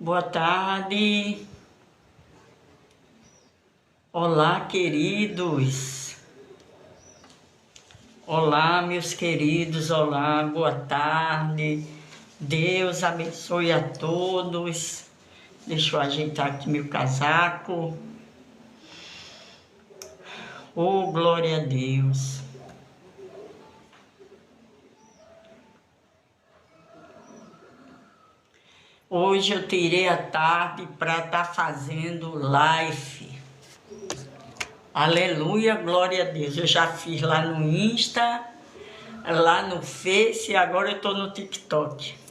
Boa tarde. Olá, queridos. Olá, meus queridos. Olá, boa tarde. Deus abençoe a todos. Deixa eu ajeitar aqui meu casaco. Oh, glória a Deus. Hoje eu tirei a tarde para estar fazendo live. Aleluia, glória a Deus. Eu já fiz lá no Insta, lá no Face e agora eu estou no TikTok.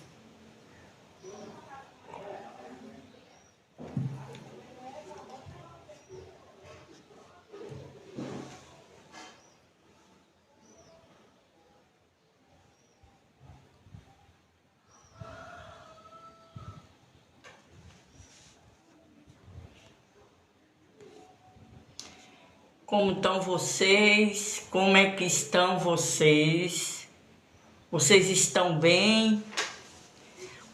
Como estão vocês? Como é que estão vocês? Vocês estão bem?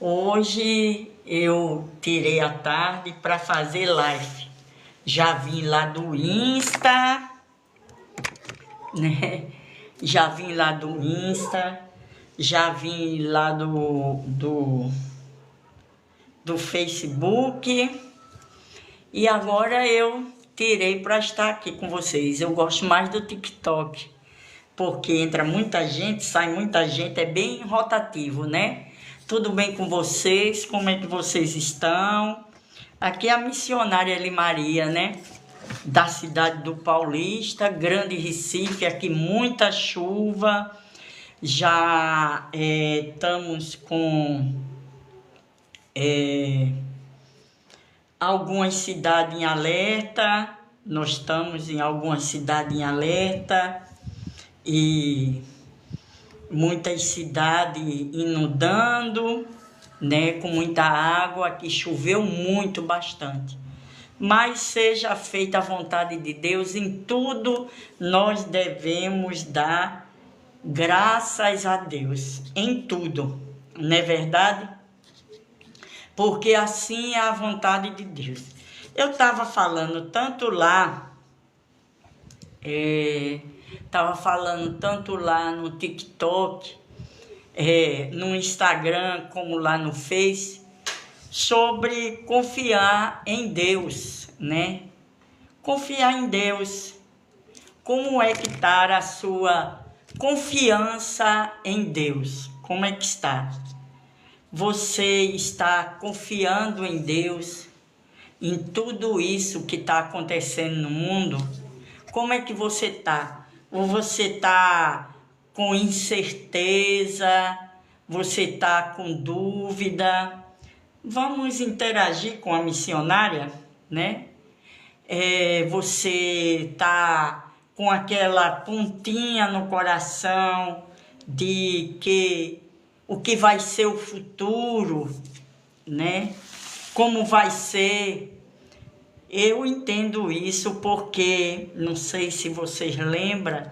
Hoje eu tirei a tarde para fazer live. Já vim lá do Insta, né? Já vim lá do Insta, já vim lá do Facebook e agora eu tirei para estar aqui com vocês. Eu gosto mais do TikTok, porque entra muita gente, sai muita gente, é bem rotativo, né? Tudo bem com vocês? Como é que vocês estão? Aqui é a missionária Eli Maria, né? Da cidade do Paulista, Grande Recife, aqui muita chuva. Já estamos com algumas cidades em alerta. Nós estamos em algumas cidades em alerta e muitas cidades inundando, né, com muita água, que choveu muito, bastante. Mas seja feita a vontade de Deus, em tudo nós devemos dar graças a Deus, em tudo, não é verdade? Porque assim é a vontade de Deus. Eu estava falando tanto lá, no TikTok, no Instagram, como lá no Face, sobre confiar em Deus, né? Confiar em Deus. Como é que está a sua confiança em Deus? Como é que está? Você está confiando em Deus, em tudo isso que está acontecendo no mundo? Como é que você está? Ou você está com incerteza? Você está com dúvida? Vamos interagir com a missionária, né? Você está com aquela pontinha no coração de que o que vai ser o futuro, né? Como vai ser? Eu entendo isso porque, não sei se vocês lembram,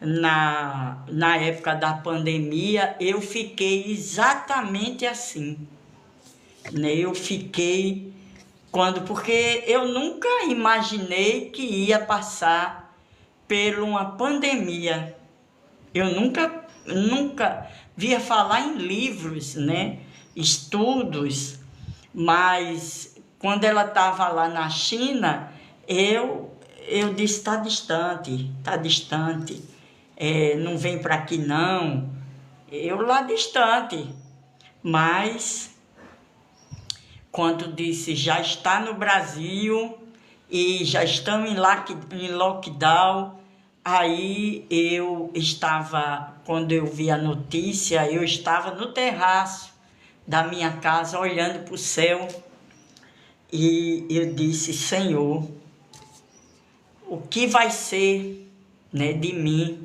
na época da pandemia, eu fiquei exatamente assim, né? Eu fiquei, porque eu nunca imaginei que ia passar por uma pandemia. Eu nunca via falar em livros, né? Estudos, mas quando ela estava lá na China, eu disse, está distante, não vem para aqui não. Eu lá distante, mas quando disse, já está no Brasil e já estamos em lockdown, aí quando eu vi a notícia, eu estava no terraço da minha casa, olhando para o céu, e eu disse, Senhor, o que vai ser, né, de mim,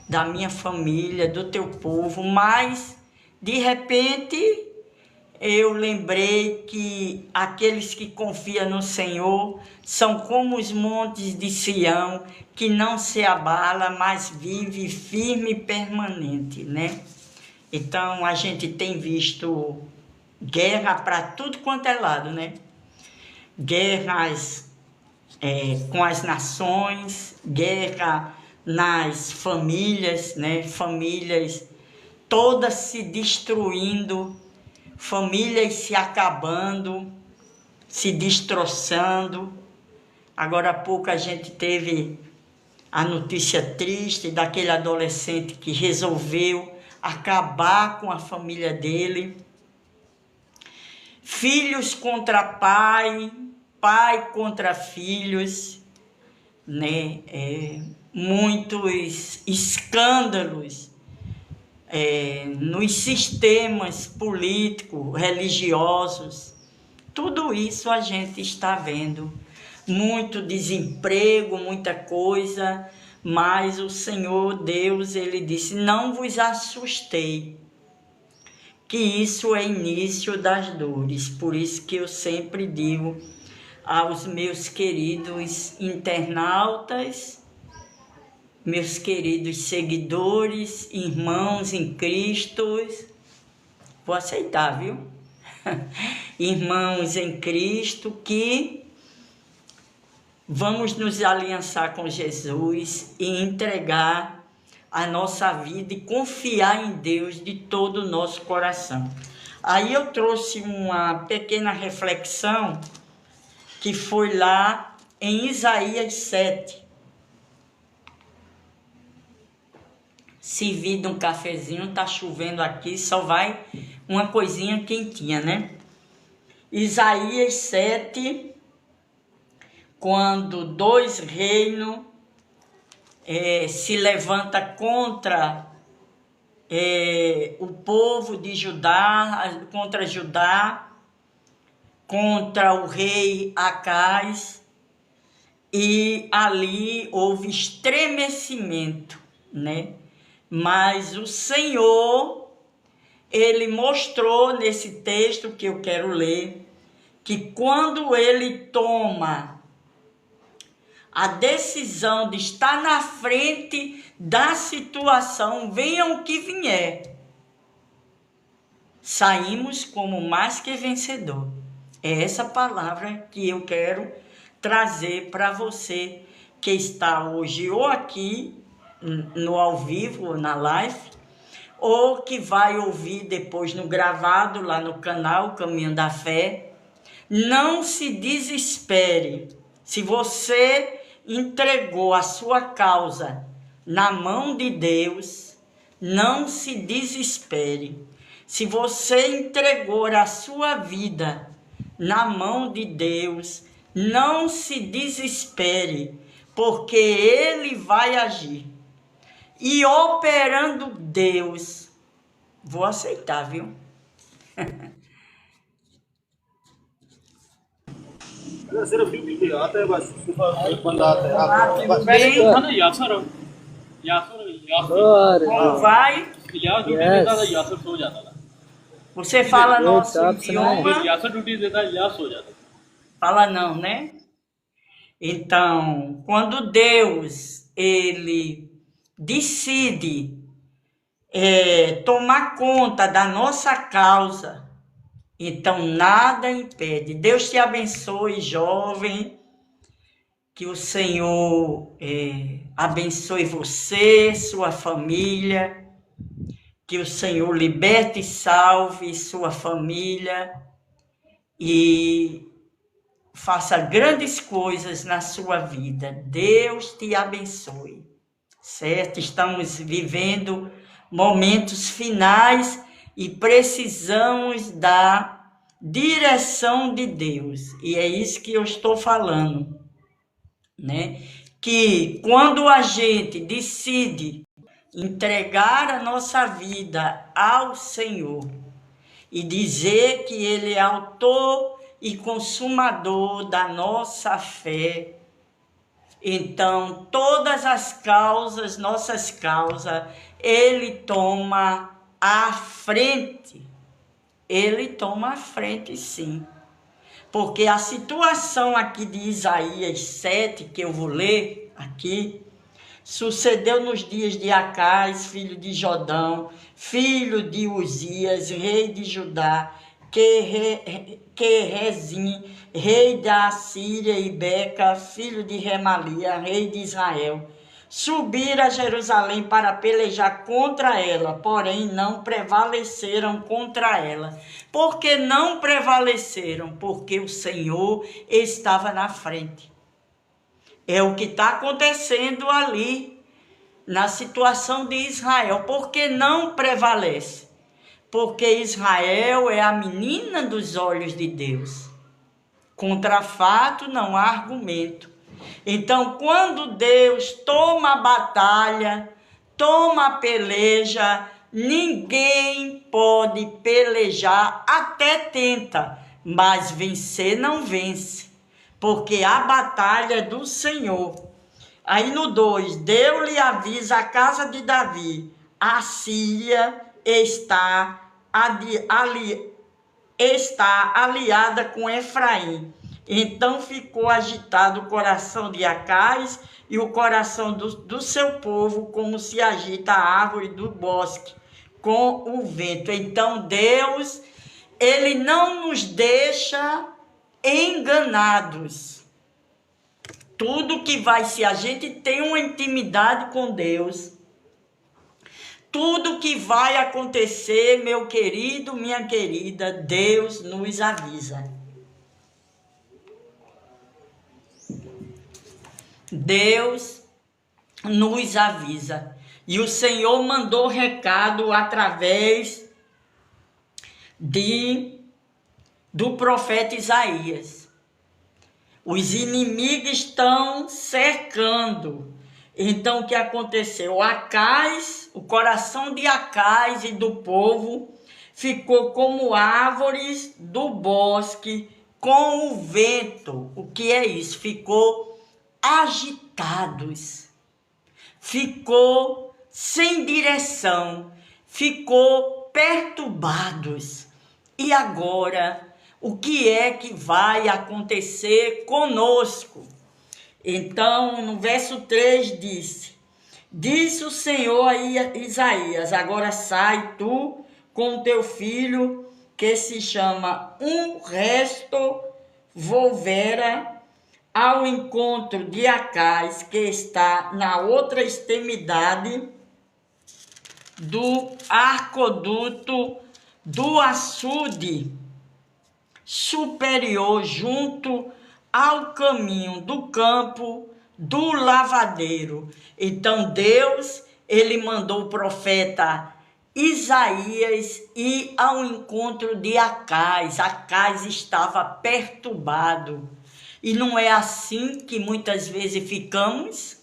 da minha família, do teu povo? Mas, de repente, eu lembrei que aqueles que confiam no Senhor são como os montes de Sião, que não se abala, mas vive firme e permanente, né? Então, a gente tem visto guerra para tudo quanto é lado, né? Guerras com as nações, guerra nas famílias, né? Famílias todas se destruindo, famílias se acabando, se destroçando. Agora há pouco a gente teve a notícia triste daquele adolescente que resolveu acabar com a família dele. Filhos contra pai, pai contra filhos, né? Muitos escândalos nos sistemas políticos, religiosos. Tudo isso a gente está vendo. Muito desemprego, muita coisa, mas o Senhor Deus, Ele disse, não vos assustei, que isso é início das dores. Por isso que eu sempre digo aos meus queridos internautas, meus queridos seguidores, irmãos em Cristo, vou aceitar, viu? Irmãos em Cristo, que vamos nos aliançar com Jesus e entregar a nossa vida e confiar em Deus de todo o nosso coração. Aí eu trouxe uma pequena reflexão que foi lá em Isaías 7. Servido um cafezinho, tá chovendo aqui, só vai uma coisinha quentinha, né? Isaías 7, quando dois reinos se levanta contra o povo de Judá, contra Judá, contra o rei Acais, e ali houve estremecimento, né? Mas o Senhor, Ele mostrou nesse texto que eu quero ler, que quando Ele toma a decisão de estar na frente da situação, venha o que vier, saímos como mais que vencedor. É essa palavra que eu quero trazer para você que está hoje ou aqui no ao vivo, na live, ou que vai ouvir depois no gravado lá no canal Caminho da Fé. Não se desespere. Se você entregou a sua causa na mão de Deus, não se desespere. Se você entregou a sua vida na mão de Deus, não se desespere, porque Ele vai agir. E operando Deus, vou aceitar, viu? सिर्फ आता है बस एक बंदा आता है Tudo bem? Como vai? Você fala nosso idioma? Fala não, né? Então, quando Deus, Ele decide tomar conta da nossa causa, então nada impede. Deus te abençoe, jovem, que o Senhor abençoe você, sua família, que o Senhor liberte e salve sua família e faça grandes coisas na sua vida. Deus te abençoe, certo? Estamos vivendo momentos finais e precisamos da direção de Deus. E é isso que eu estou falando, né? Que quando a gente decide entregar a nossa vida ao Senhor e dizer que Ele é autor e consumador da nossa fé, então todas as causas, nossas causas, Ele toma à frente. Ele toma à frente, sim. Porque a situação aqui de Isaías 7, que eu vou ler aqui, sucedeu nos dias de Acais, filho de Jodão, filho de Uzias, rei de Judá, Rezim, rei da Assíria, e Beca, filho de Remalia, rei de Israel, subiram a Jerusalém para pelejar contra ela, porém não prevaleceram contra ela. Por que não prevaleceram? Porque o Senhor estava na frente. É o que está acontecendo ali, na situação de Israel. Por que não prevalece? Porque Israel é a menina dos olhos de Deus. Contra fato não há argumento. Então, quando Deus toma a batalha, toma a peleja, ninguém pode pelejar, até tenta, mas vencer não vence, porque a batalha é do Senhor. Aí no 2, Deus lhe avisa a casa de Davi, a Síria está aliada com Efraim. Então ficou agitado o coração de Acais e o coração do seu povo, como se agita a árvore do bosque com o vento. Então Deus, ele não nos deixa enganados. Tudo que vai, se a gente tem uma intimidade com Deus, tudo que vai acontecer, meu querido, minha querida, Deus nos avisa. Deus nos avisa. E o Senhor mandou recado através do profeta Isaías. Os inimigos estão cercando. Então o que aconteceu? Acais, o coração de Acais e do povo ficou como árvores do bosque com o vento. O que é isso? Ficou agitados. Ficou sem direção. Ficou perturbados. E agora, o que é que vai acontecer conosco? Então, no verso 3 disse o Senhor a Isaías, agora sai tu com teu filho, que se chama volvera ao encontro de Acais, que está na outra extremidade do arcoduto do açude superior, junto ao caminho do campo do lavadeiro. Então Deus, ele mandou o profeta Isaías ir ao encontro de Acais. Acais estava perturbado. E não é assim que muitas vezes ficamos,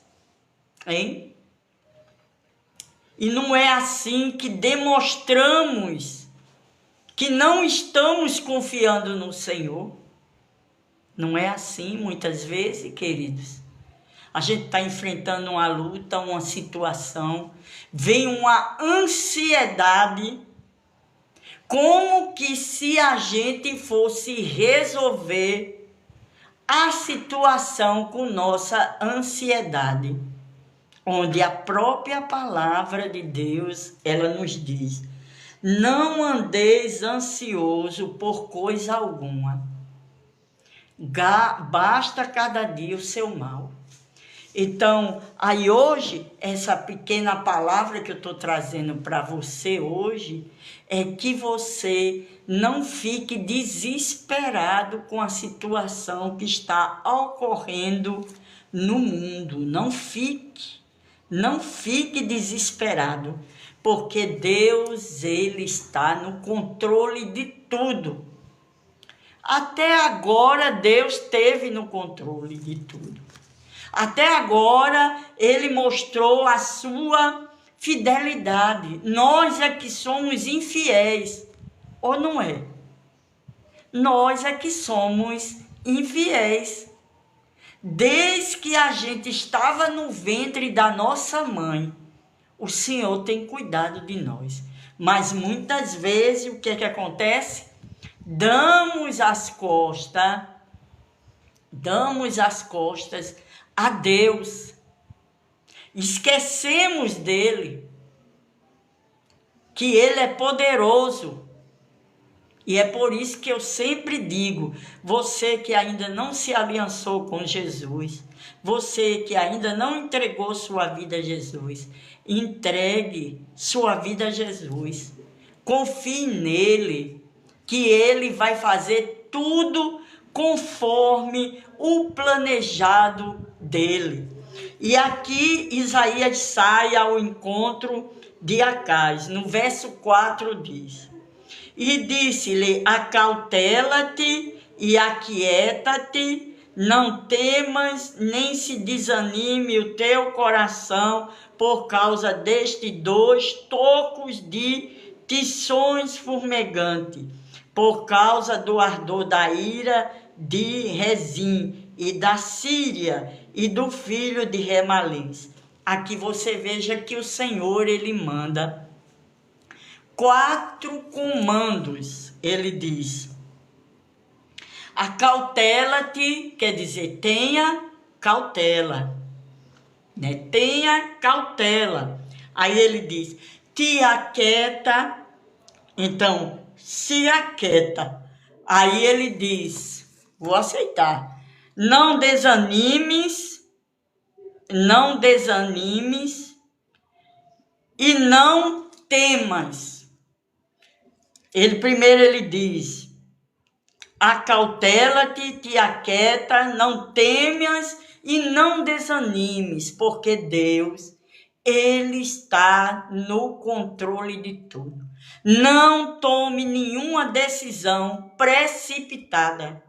hein? E não é assim que demonstramos que não estamos confiando no Senhor. Não é assim muitas vezes, queridos. A gente está enfrentando uma luta, uma situação, vem uma ansiedade, como que se a gente fosse resolver a situação com nossa ansiedade, onde a própria palavra de Deus, ela nos diz: não andeis ansioso por coisa alguma, basta cada dia o seu mal. Então, aí hoje, essa pequena palavra que eu estou trazendo para você hoje, é que você não fique desesperado com a situação que está ocorrendo no mundo. Não fique desesperado, porque Deus, ele está no controle de tudo. Até agora, Deus esteve no controle de tudo. Até agora, ele mostrou a sua fidelidade. Nós é que somos infiéis, ou não é? Nós é que somos infiéis. Desde que a gente estava no ventre da nossa mãe, o Senhor tem cuidado de nós. Mas muitas vezes, o que é que acontece? Damos as costas a Deus, esquecemos dele, que ele é poderoso, E é por isso que eu sempre digo, você que ainda não se aliançou com Jesus, você que ainda não entregou sua vida a Jesus, entregue sua vida a Jesus. Confie nele, que ele vai fazer tudo conforme o planejado dele. E aqui Isaías sai ao encontro de Acais. No verso 4 diz: E disse-lhe, acautela-te e aquieta-te, não temas, nem se desanime o teu coração por causa destes 2 tocos de tições fumegantes, por causa do ardor da ira de Rezim e da Síria e do filho de Remalins. Aqui você veja que o Senhor, ele manda 4 comandos. Ele diz: acautela-te, quer dizer, tenha cautela, né? Tenha cautela. Aí ele diz, te aquieta, então, se aquieta. Aí ele diz, vou aceitar, não desanimes e não temas. Primeiro ele diz, acautela-te, te aquieta, não temas e não desanimes, porque Deus, ele está no controle de tudo. Não tome nenhuma decisão precipitada.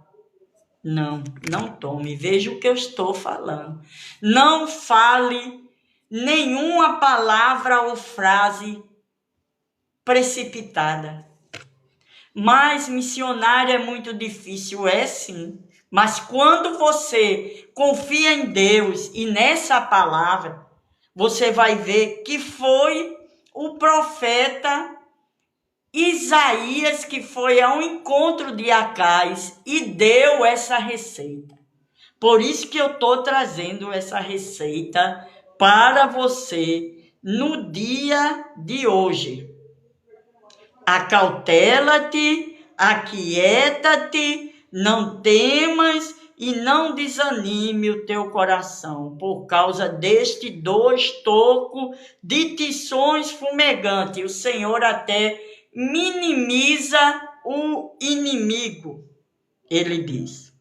Não tome. Veja o que eu estou falando. Não fale nenhuma palavra ou frase precipitada. Mas missionário é muito difícil, é sim. Mas quando você confia em Deus e nessa palavra, você vai ver que foi o profeta Isaías que foi ao encontro de Acais e deu essa receita. Por isso que eu estou trazendo essa receita para você no dia de hoje. Acautela-te, aquieta-te, não temas e não desanime o teu coração, por causa deste 2 tocos de tições fumegantes. O Senhor até minimiza o inimigo, ele diz.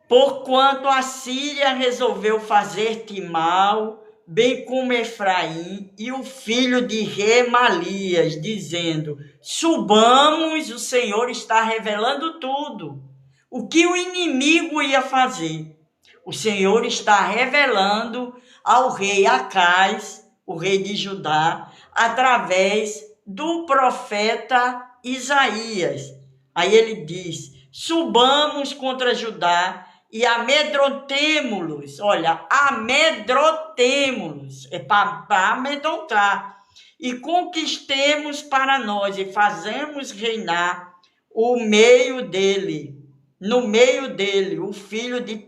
Porquanto a Síria resolveu fazer-te mal, bem como Efraim e o filho de Remalias, dizendo, subamos, o Senhor está revelando tudo. O que o inimigo ia fazer? O Senhor está revelando ao rei Acais, o rei de Judá, através do profeta Isaías. Aí ele diz, subamos contra Judá e amedrontemo-los. Olha, amedrontemo-los. É para amedrontar. E conquistemos para nós e fazemos reinar no meio dele, o filho de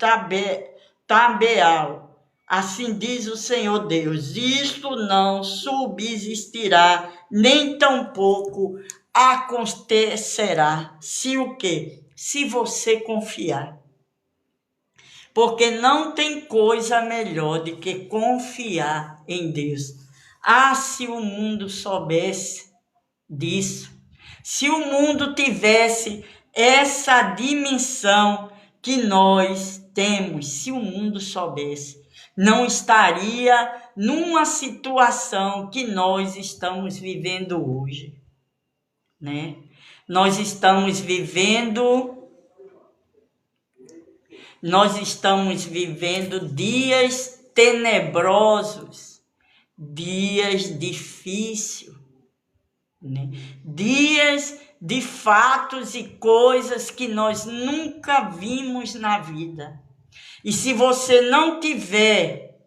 Tabeal. Assim diz o Senhor Deus, isto não subsistirá, nem tampouco acontecerá. Se o quê? Se você confiar. Porque não tem coisa melhor do que confiar em Deus. Ah, se o mundo soubesse disso. Se o mundo tivesse essa dimensão que nós temos, se o mundo soubesse, não estaria numa situação que nós estamos vivendo hoje, né? Nós estamos vivendo dias tenebrosos, dias difíceis, né? Dias de fatos e coisas que nós nunca vimos na vida. E se você não tiver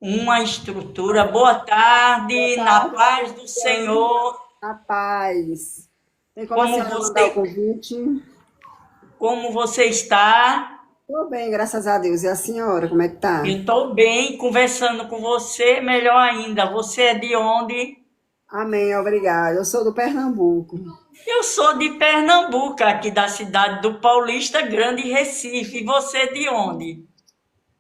uma estrutura, boa tarde, na paz do Senhor. A paz. Tem como a senhora mandar o convite? Como você está? Estou bem, graças a Deus. E a senhora, como é que tá? Eu estou bem, conversando com você, melhor ainda. Você é de onde? Amém, obrigada. Eu sou do Pernambuco. Eu sou de Pernambuco, aqui da cidade do Paulista Grande, Recife. E você de onde?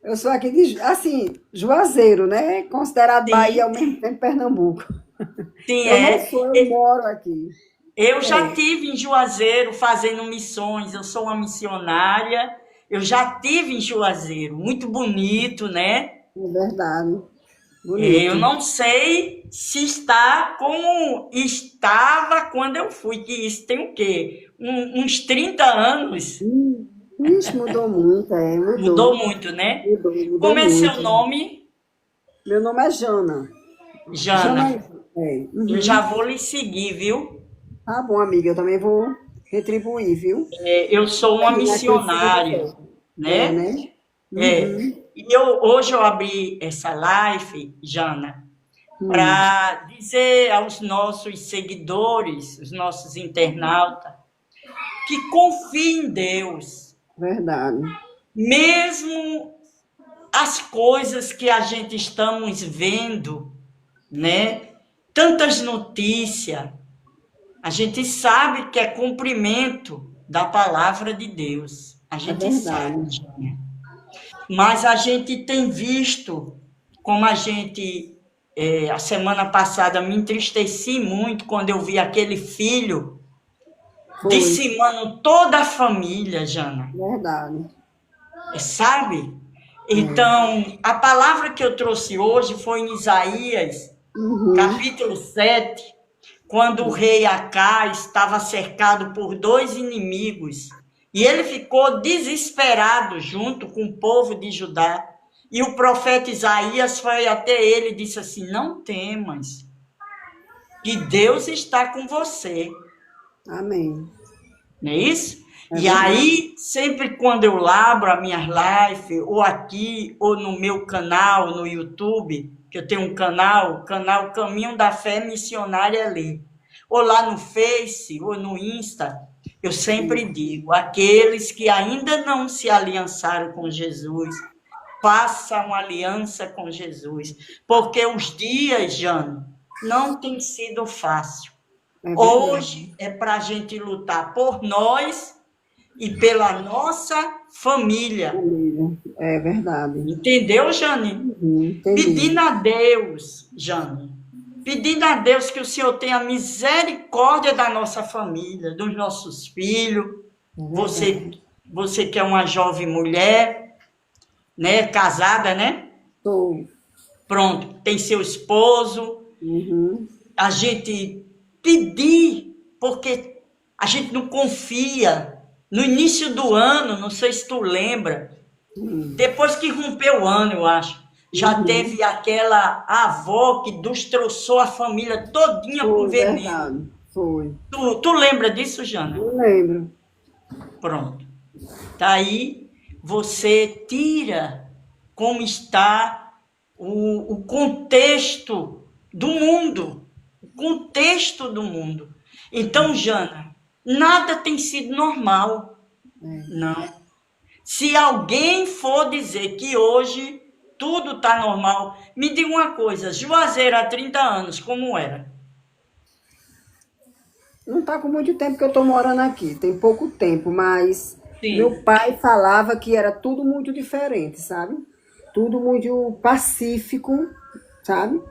Eu sou aqui de, assim, Juazeiro, né? Considerado Bahia Sim, ao mesmo tempo Pernambuco. sim, Eu não é. sou, eu moro aqui. Eu já É, tive em Juazeiro fazendo missões, eu sou uma missionária. Eu já tive em Juazeiro, muito bonito, né? é verdade. Eu Bonito. não sei se está como estava quando eu fui, que isso tem o quê? Uns 30 anos. Ixi, mudou muito, Mudou mudou. muito, né? Mudou Como é seu muito. nome? Meu nome é Jana. Jana. Jana, é. Eu já Uhum. vou lhe seguir, viu? Tá bom, amiga, eu também vou retribuir, viu? Eu sou uma Terminar aqui em missionária, segunda-feira. É, né? né? É. Uhum. E hoje eu abri essa live, Jana, Hum, para dizer aos nossos seguidores, os nossos internautas, que confiem em Deus, verdade. mesmo as coisas que a gente estamos vendo, né? Tantas notícias, a gente sabe que é cumprimento da palavra de Deus. A É gente sabe, verdade. né? Mas a gente tem visto como a gente, a semana passada, me entristeci muito quando eu vi aquele filho Foi. dizimando toda a família, Jana. Verdade. Sabe? É. Então, a palavra que eu trouxe hoje foi em Isaías, Uhum. capítulo 7, quando o rei Acás estava cercado por dois inimigos, e ele ficou desesperado junto com o povo de Judá. E o profeta Isaías foi até ele e disse assim: não temas, que Deus está com você. Amém. Não é isso? É E verdade. aí, sempre quando eu labro as minhas lives, ou aqui, ou no meu canal, no YouTube, que eu tenho um canal, o canal Caminho da Fé Missionária ali, ou lá no Face, ou no Insta, eu sempre digo, aqueles que ainda não se aliançaram com Jesus, façam aliança com Jesus, porque os dias, Jane, não tem sido fácil. É verdade. Hoje é para a gente lutar por nós e pela nossa família. Amiga, é verdade. Entendeu, Jane? Entendi. Pedindo a Deus, Jane, pedindo a Deus que o Senhor tenha misericórdia da nossa família, dos nossos filhos. É Você, verdade. você que é uma jovem mulher, né, casada, né? Sou. Pronto, tem seu esposo. Uhum. A gente pedir, porque a gente não confia. No início do ano, não sei se tu lembra, depois que rompeu o ano, eu acho, já Uhum. teve aquela avó que destroçou a família todinha com Foi, veneno. verdade. Foi. Tu lembra disso, Jana? Eu lembro. Pronto. Daí você tira como está o contexto do mundo. O contexto do mundo. Então, Jana, nada tem sido normal. Não. Se alguém for dizer que hoje tudo está normal, me diga uma coisa, Juazeiro há 30 anos, como era? Não tá com muito tempo que eu tô morando aqui, tem pouco tempo, mas meu Sim, pai falava que era tudo muito diferente, sabe? Tudo muito pacífico, sabe?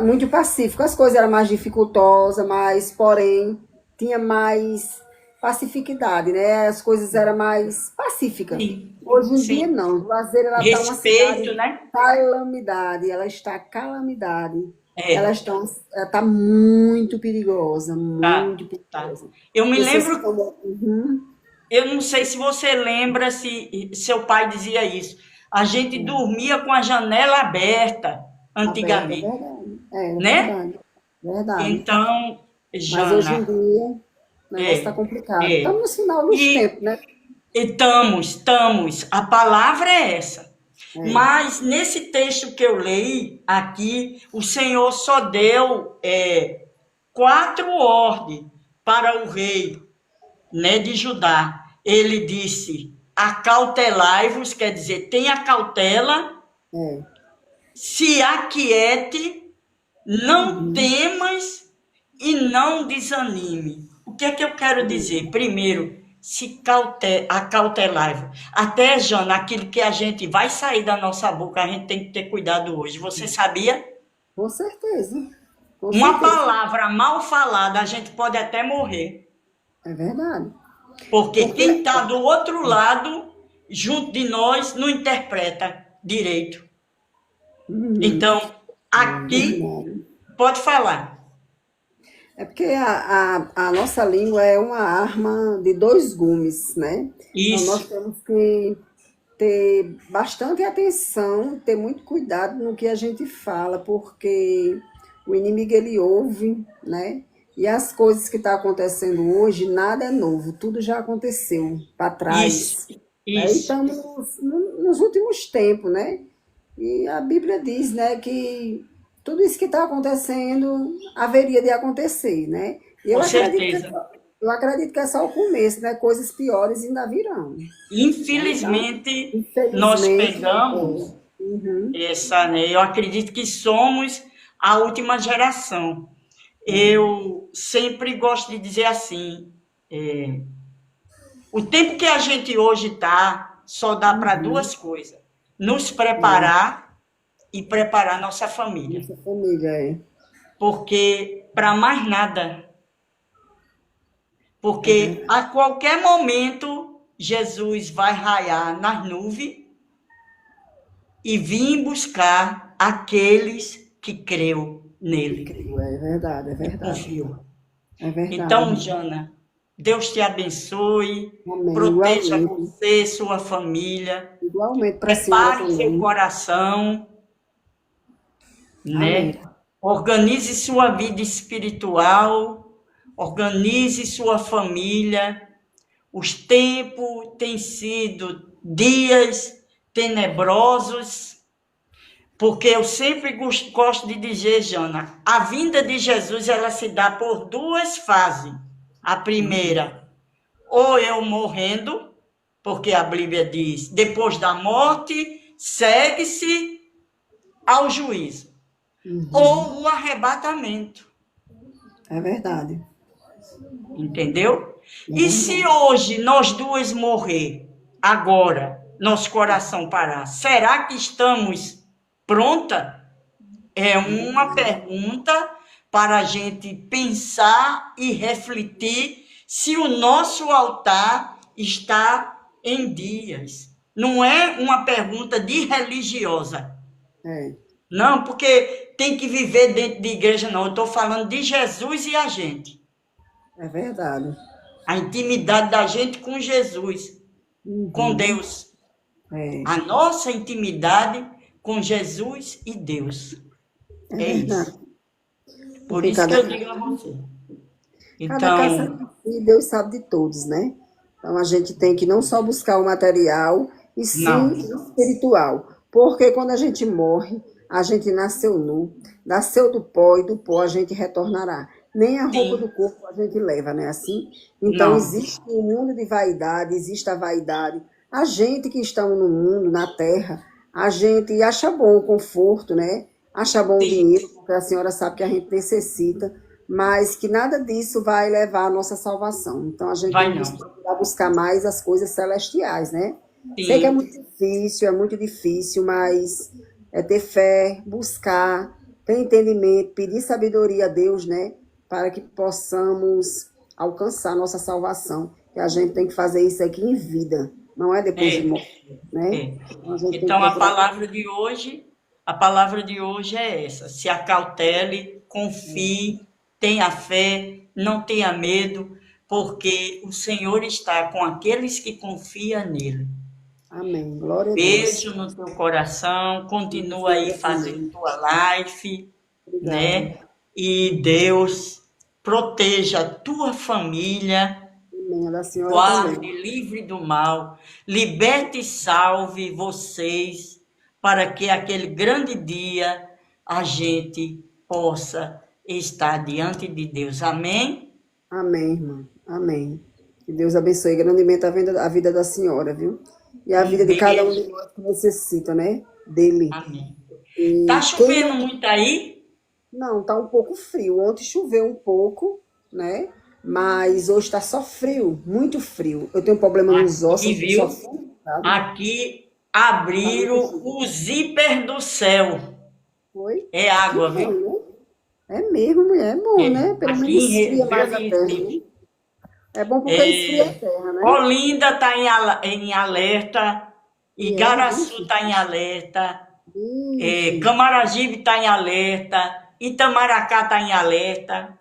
Muito pacífico. As coisas eram mais dificultosas, mas, porém, tinha mais pacificidade, né? As coisas eram mais pacíficas. sim, Hoje em dia, sim. não. Juazeiro, ela tá uma Respeito, cidade né? calamidade, ela está calamidade. É, Ela está muito perigosa, tá, muito tá. perigosa. Eu me Pessoas que lembro, estão. Uhum. eu não sei se você lembra se seu pai dizia isso. A gente dormia com a janela aberta Aberta, é antigamente, verdade. É né? verdade. Verdade. Então, Mas hoje em Jana, dia, o negócio está é, complicado. é. Estamos no final dos E tempos, né? estamos. A palavra é essa. É. Mas nesse texto que eu leio aqui, o Senhor só deu quatro ordens para o rei, né, de Judá. Ele disse: acautelai-vos, quer dizer, tenha cautela, É. se aquiete, não Uhum. temas e não desanime. O que é que eu quero dizer? Primeiro, se acautelar. Até, Jana, aquilo que a gente vai sair da nossa boca, a gente tem que ter cuidado hoje. Você sabia? Com certeza. Com Uma certeza. palavra mal falada, a gente pode até morrer. É verdade. Porque quem Porque está do outro lado, junto de nós, não interpreta direito. Então, é aqui, verdade. pode falar. É porque a nossa língua é uma arma de dois gumes, né? Então nós Isso, temos que ter bastante atenção, ter muito cuidado no que a gente fala, porque o inimigo ele ouve, né? E as coisas que estão acontecendo hoje, nada é novo, tudo já aconteceu para isso, trás. Aí isso. estamos nos últimos tempos, né? E a Bíblia diz, né, que tudo isso que está acontecendo haveria de acontecer, né? E Com certeza. eu acredito que é só o começo, né? Coisas piores ainda virão, né? Então, Infelizmente, nós infelizmente, pegamos essa, né? Eu acredito que somos a última geração. Eu sempre gosto de dizer assim, o tempo que a gente hoje está, só dá para duas coisas: nos preparar e preparar nossa família. nossa família é. Porque para mais nada, É porque verdade. a qualquer momento Jesus vai raiar nas nuvens e vir buscar aqueles que creu nele, É verdade, é que verdade. confiou. É verdade, Então, irmão. Jana, Deus te abençoe, Amém. proteja Igualmente. você, sua família, Igualmente para a senhora prepare seu também. coração, Amém. né? Organize sua vida espiritual, organize sua família. Os tempos têm sido dias tenebrosos, porque eu sempre gosto de dizer, Jana, a vinda de Jesus ela se dá por duas fases. A primeira, ou eu morrendo, porque a Bíblia diz, depois da morte, segue-se ao juízo. Ou o arrebatamento, É verdade. entendeu? É E se verdade. hoje nós duas morrer, agora, nosso coração parar, será que estamos pronta? É uma pergunta para a gente pensar e refletir se o nosso altar está em dias. Não é uma pergunta de religiosa. É, Não, porque tem que viver dentro de igreja, não. Eu estou falando de Jesus e a gente. é verdade. A intimidade da gente com Jesus, com Deus. É, A nossa intimidade com Jesus e Deus. é É verdade. isso. Por Porque isso que eu digo a você. cada caso Então, e Deus sabe de todos, né? Então a gente tem que não só buscar o material, e sim não. o espiritual. Porque quando a gente morre, a gente nasceu nu, nasceu do pó e do pó a gente retornará. Nem a roupa do Sim, corpo a gente leva, não é assim? Então não. existe um mundo de vaidade, existe a vaidade. A gente que está no mundo, na terra, a gente acha bom o conforto, né? Acha bom o Sim, dinheiro, porque a senhora sabe que a gente necessita, mas que nada disso vai levar à nossa salvação. Então a gente tem vai que não. procurar buscar mais as coisas celestiais, né? Sei que Sim, é muito difícil, mas é ter fé, buscar, ter entendimento, pedir sabedoria a Deus, né? Para que possamos alcançar nossa salvação. E a gente tem que fazer isso aqui em vida, não é depois de é, morrer, né? é. Então a gente tem que Então procurar. a palavra de hoje é essa. Se acautele, confie, tenha fé, não tenha medo, porque o Senhor está com aqueles que confiam nele. Amém. Glória a Deus. Beijo no teu coração, Minha continua aí senhora fazendo também. tua live, Obrigada. né? E Deus proteja a tua família, Amém. A da senhora também. guarde, livre do mal, liberte e salve vocês, para que aquele grande dia a gente possa estar diante de Deus. Amém? Amém, irmã. Amém. Que Deus abençoe grandemente a vida da senhora, viu? E a vida Um de cada um beijo. de nós que necessita, né? Dele. Amém. Tá E quem chovendo não. muito aí? Não, tá um pouco frio. Ontem choveu um pouco, né? Mas hoje tá só frio, muito frio. Eu tenho problema nos ossos, Aqui, eu só viu? frio, sabe? Aqui Tá muito abriram frio. o zíper do céu. Foi? É Que água, bom, viu? né? É mesmo, mulher, é bom, É. né? Pelo Aqui menos esfria Veio mais em a terra, né? Recife. É bom porque esfria a É, terra, né? Olinda está em alerta, E é, Igaraçu vixe, está em alerta, vixe. Camaragibe está em alerta, Itamaracá está em alerta.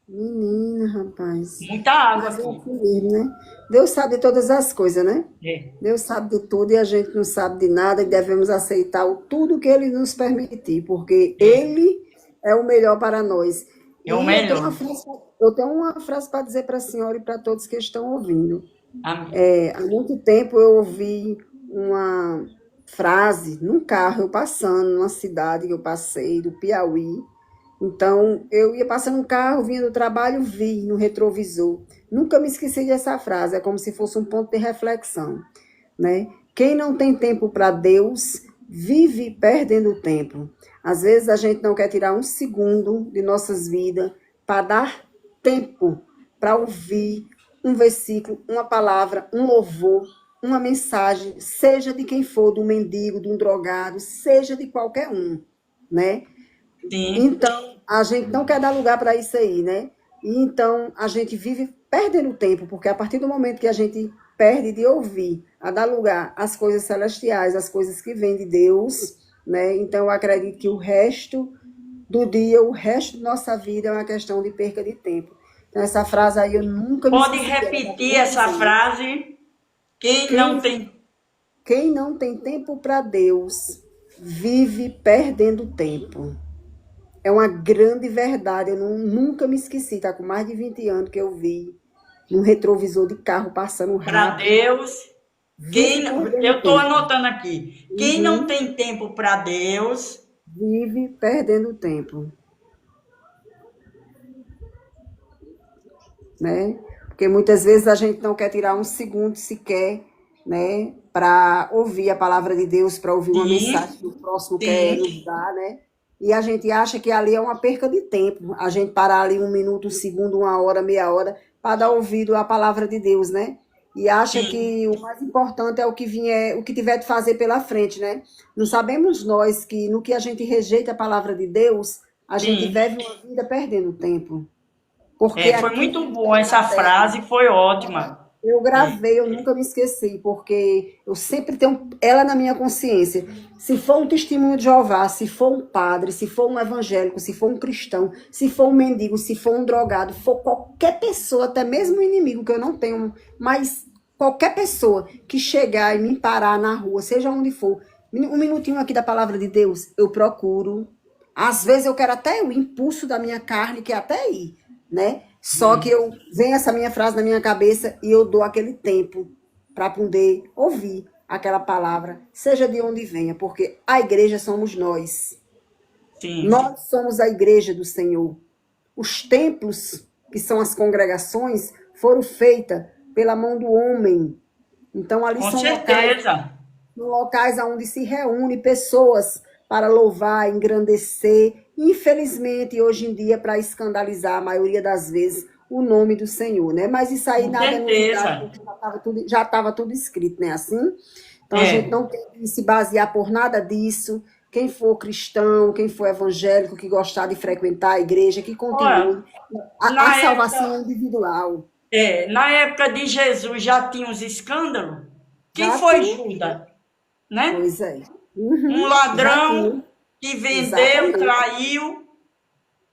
Menina, rapaz. Muita água Mas é aqui. assim mesmo, né? Deus sabe de todas as coisas, né? É. Deus sabe de tudo e a gente não sabe de nada e devemos aceitar tudo que Ele nos permitir, porque É, Ele é o melhor para nós. é o E melhor. eu tenho uma frase para dizer para a senhora e para todos que estão ouvindo. Amém. Há muito tempo eu ouvi uma frase num carro, eu passando numa cidade que eu passei, do Piauí. Então, eu ia passando um carro, vinha do trabalho, vi no retrovisor. Nunca me esqueci dessa frase, é como se fosse um ponto de reflexão, né? Quem não tem tempo para Deus, vive perdendo tempo. Às vezes a gente não quer tirar um segundo de nossas vidas para dar tempo para ouvir um versículo, uma palavra, um louvor, uma mensagem, seja de quem for, do mendigo, de um drogado, seja de qualquer um, né? Sim, Então, a gente não quer dar lugar para isso aí, né? E então, a gente vive perdendo tempo, porque a partir do momento que a gente perde de ouvir, a dar lugar às coisas celestiais, às coisas que vêm de Deus, né? Então, eu acredito que o resto do dia, o resto da nossa vida é uma questão de perca de tempo. Então, essa frase aí eu nunca me pode esqueci dela, tá repetir bem essa dizendo. frase. Quem não Quem, tem. quem não tem tempo para Deus, vive perdendo tempo. É uma grande verdade, eu nunca me esqueci, tá com mais de 20 anos que eu vi num retrovisor de carro passando Para rápido, Deus, vive eu perdendo estou tempo. anotando aqui. Quem não Uhum, tem tempo para Deus, vive perdendo tempo, né? Porque muitas vezes a gente não quer tirar um segundo sequer, né, para ouvir a palavra de Deus, para ouvir uma mensagem sim, que o próximo quer sim, nos dar, né? E a gente acha que ali é uma perca de tempo, a gente parar ali um minuto, um segundo, uma hora, meia hora, para dar ouvido à palavra de Deus, né? E acha sim, que o mais importante é o que vier, o que tiver de fazer pela frente, né? Não sabemos nós que no que a gente rejeita a palavra de Deus, a gente sim. vive uma vida perdendo tempo. Porque Foi aqui muito boa essa na terra, frase, foi ótima. eu É, gravei, eu nunca me esqueci, porque eu sempre tenho ela na minha consciência. Se for um testemunho de Jeová, se for um padre, se for um evangélico, se for um cristão, se for um mendigo, se for um drogado, for qualquer pessoa, até mesmo um inimigo que eu não tenho, mas qualquer pessoa que chegar e me parar na rua, seja onde for, um minutinho aqui da palavra de Deus, eu procuro. Às vezes eu quero até o impulso da minha carne, que é até ir, né? Só que hum, eu vem essa minha frase na minha cabeça e eu dou aquele tempo para poder ouvir aquela palavra, seja de onde venha, porque a igreja somos nós. sim, Nós somos a igreja do Senhor. Os templos, que são as congregações, foram feitas pela mão do homem. Então ali com são certeza. locais onde se reúne pessoas para louvar, engrandecer, infelizmente hoje em dia para escandalizar a maioria das vezes o nome do Senhor, né? Mas isso aí Com nada é novidade, certeza. porque já estava tudo escrito, né? Assim, então a gente É. não tem que se basear por nada disso. Quem for cristão, quem for evangélico, que gostar de frequentar a igreja, que Olha, continue. A na salvação é época, individual. na época de Jesus já tinha os escândalos. Quem Já foi tinha, Judas, né? pois é. Um Já ladrão tinha, que vendeu, exatamente. traiu.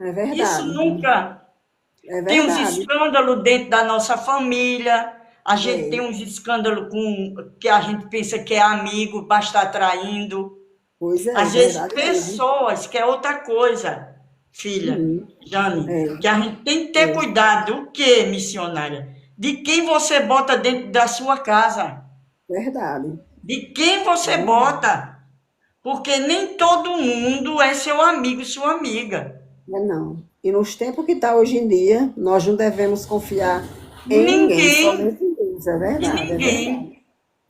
É Isso verdade. nunca. É Tem uns verdade. escândalos dentro da nossa família. A gente tem É. uns escândalos com que a gente pensa que é amigo, basta estar traindo. Pois é, Às vezes verdade mesmo. pessoas, que é outra coisa, filha, Uhum. Jane, É, que a gente tem que ter é, cuidado. O que, missionária? De quem você bota dentro da sua casa. verdade. De quem É você verdade. bota. Porque nem todo mundo é seu amigo, sua amiga. É não. E nos tempos que está hoje em dia, nós não devemos confiar em ninguém, Ninguém somente em Deus. É e verdade, é verdade. ninguém.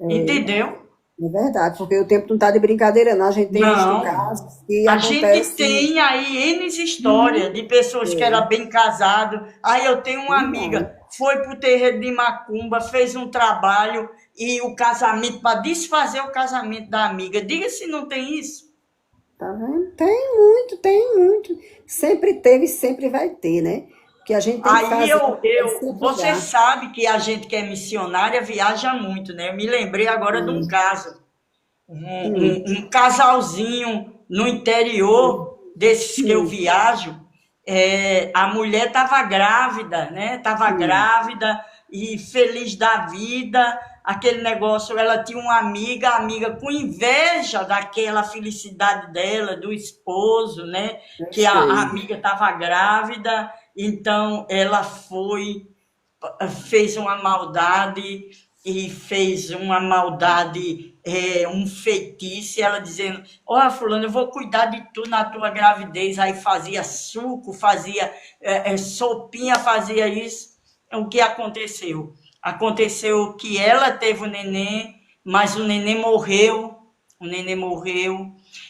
Entendeu? É verdade, porque o tempo não está de brincadeira, não. A gente tem visto Não. casos que A gente acontece. tem aí N histórias de pessoas que eram É, bem casadas. Aí eu tenho uma demais. amiga, foi para o terreiro de Macumba, fez um trabalho e o casamento, para desfazer o casamento da amiga. Diga se não tem isso. Tá vendo? Tem muito, tem muito. Sempre teve e sempre vai ter, né? O que a gente tem que Aí fazer é se você cuidar. sabe que a gente que é missionária viaja muito, né? Eu me lembrei agora de um caso. Hum, Um casalzinho no interior desses que eu hum, viajo, a mulher estava grávida, né? Estava hum. grávida e feliz da vida, aquele negócio. Ela tinha uma amiga, a amiga com inveja daquela felicidade dela, do esposo, né? Eu Que a sei. amiga estava grávida, então ela foi fez uma maldade e fez uma maldade, um feitiço, e ela dizendo, ó, fulano, eu vou cuidar de tu na tua gravidez, aí fazia suco, fazia sopinha, fazia isso. O que aconteceu? Aconteceu que ela teve o neném, mas o neném morreu,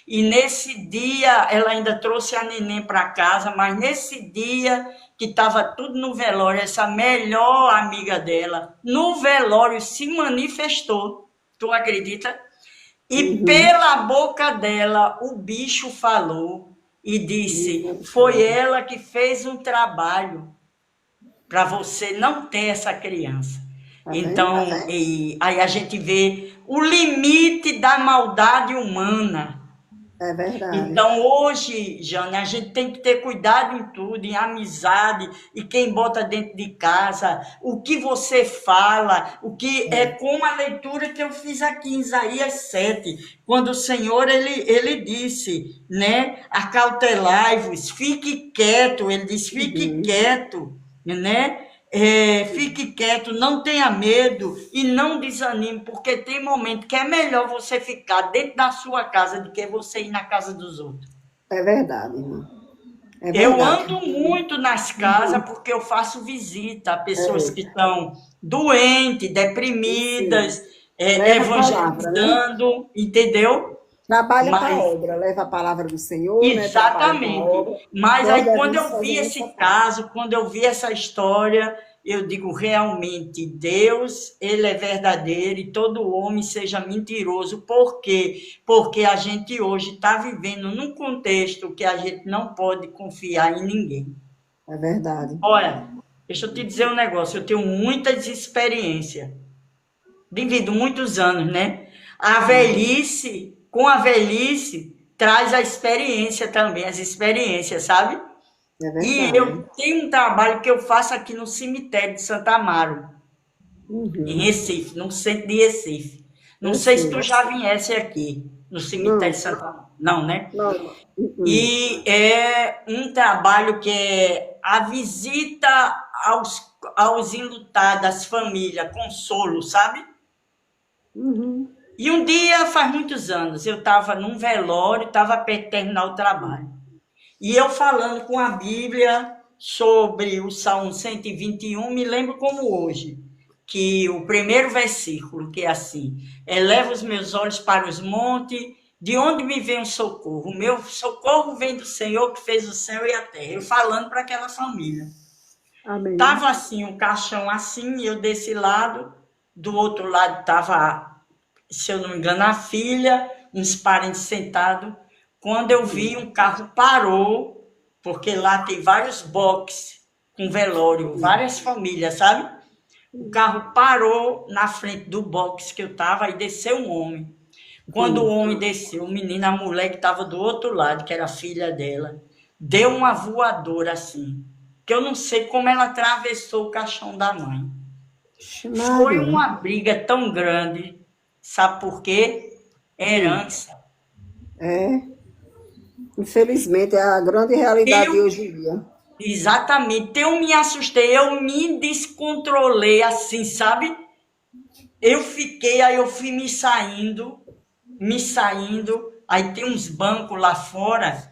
e nesse dia ela ainda trouxe a neném para casa, mas nesse dia que estava tudo no velório, essa melhor amiga dela, no velório se manifestou, tu acredita? E Uhum. pela boca dela o bicho falou e disse: foi Misericórdia. ela que fez um trabalho para você não ter essa criança. Tá vendo? Então, e aí a gente vê o limite da maldade humana. É verdade. Então, hoje, Jane, a gente tem que ter cuidado em tudo, em amizade, e quem bota dentro de casa, o que você fala, o que é como a leitura que eu fiz aqui em Isaías 7, quando o Senhor, ele disse, né, acautelai-vos, fique quieto, ele diz, fique Uhum. quieto, né, fique quieto, não tenha medo e não desanime, porque tem momento que é melhor você ficar dentro da sua casa do que você ir na casa dos outros. É verdade, irmã. É Eu verdade. ando muito nas casas Uhum. porque eu faço visita a pessoas É, que estão doentes, sim. deprimidas, Leva a palavra, né? evangelizando, entendeu? Trabalha para a Mas obra, leva a palavra do Senhor, né? Trabalha para a exatamente. obra. Mas Nós aí, quando devemos eu vi fazer esse nossa parte. caso, quando eu vi essa história, eu digo realmente, Deus, ele é verdadeiro e todo homem seja mentiroso. Por quê? Porque a gente hoje está vivendo num contexto que a gente não pode confiar em ninguém. É verdade. Olha, deixa eu te dizer um negócio, eu tenho muitas experiências, vivido muitos anos, né? A Uhum. velhice, com a velhice, traz a experiência também, as experiências, sabe? É E eu verdade. tenho um trabalho que eu faço aqui no cemitério de Santa Amaro, em Uhum. Recife, no centro de Recife. Não Eu sei se sei. tu já viesse aqui, no cemitério Não, de Santa Amaro. Não, né? não. Uhum. E é um trabalho que é a visita aos enlutados, às famílias, consolo, sabe? Uhum. E um dia, faz muitos anos, eu estava num velório, estava perto de terminar o trabalho. E eu falando com a Bíblia sobre o Salmo 121, me lembro como hoje, que o primeiro versículo, que é assim, eleva os meus olhos para os montes, de onde me vem o socorro? O meu socorro vem do Senhor que fez o céu e a terra. Eu falando para aquela família. Amém. Tava assim, um caixão assim, eu desse lado, do outro lado estava, se eu não me engano, a filha, uns parentes sentados. Quando eu vi, um carro parou, porque lá tem vários boxes com velório, várias famílias, sabe? O carro parou na frente do box que eu estava e desceu um homem. Quando o Uhum. homem desceu, o menino, a mulher que estava do outro lado, que era a filha dela, deu uma voadora assim, que eu não sei como ela atravessou o caixão da mãe. Vixe, Foi Maria. uma briga tão grande, sabe por quê? Hum. Herança. É, infelizmente, é a grande realidade de Eu, hoje em dia. exatamente, eu me assustei, eu me descontrolei assim, sabe? Eu fiquei, aí eu fui me saindo, aí tem uns bancos lá fora,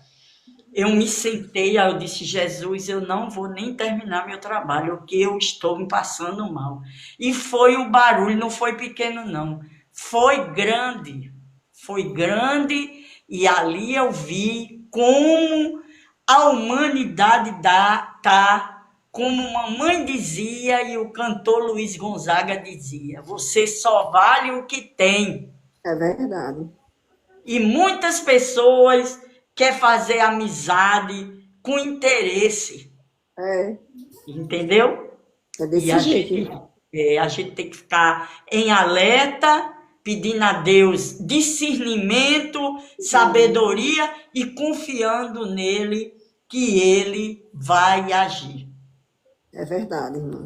eu me sentei, aí eu disse, Jesus, eu não vou nem terminar meu trabalho, porque eu estou me passando mal. E foi o barulho, não foi pequeno não. foi grande, e ali eu vi como a humanidade tá, como mamãe dizia e o cantor Luiz Gonzaga dizia, você só vale o que tem. É verdade. E muitas pessoas querem fazer amizade com interesse, É, entendeu? é E desse jeito. a gente tem que ficar em alerta, pedindo a Deus discernimento, sabedoria e confiando nele que ele vai agir. É verdade, irmão.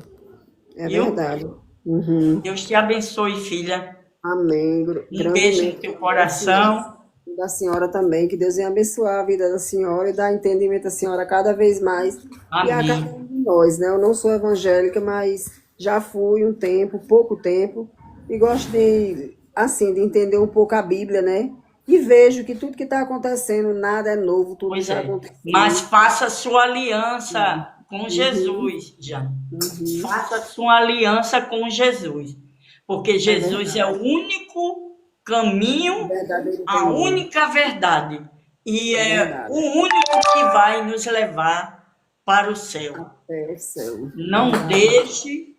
É Viu? verdade. Uhum. Deus te abençoe, filha. Amém. Um beijo no Grandemente. teu Assim, coração. da senhora também. Que Deus venha abençoar a vida da senhora e dar entendimento à senhora cada vez mais. E a cada Amém. um de nós, né? Eu não sou evangélica, mas já fui um tempo, pouco tempo, e gosto de, assim, de entender um pouco a Bíblia, né? E vejo que tudo que está acontecendo, nada é novo, tudo Pois já é. Mas aconteceu. faça sua aliança com Uhum, Jesus, Jane. uhum. Faça sua aliança com Jesus. Porque É Jesus é verdade. o único O caminho, verdadeiro a caminho. única verdade. E É é o verdade. único que vai nos levar para o céu. Até o céu.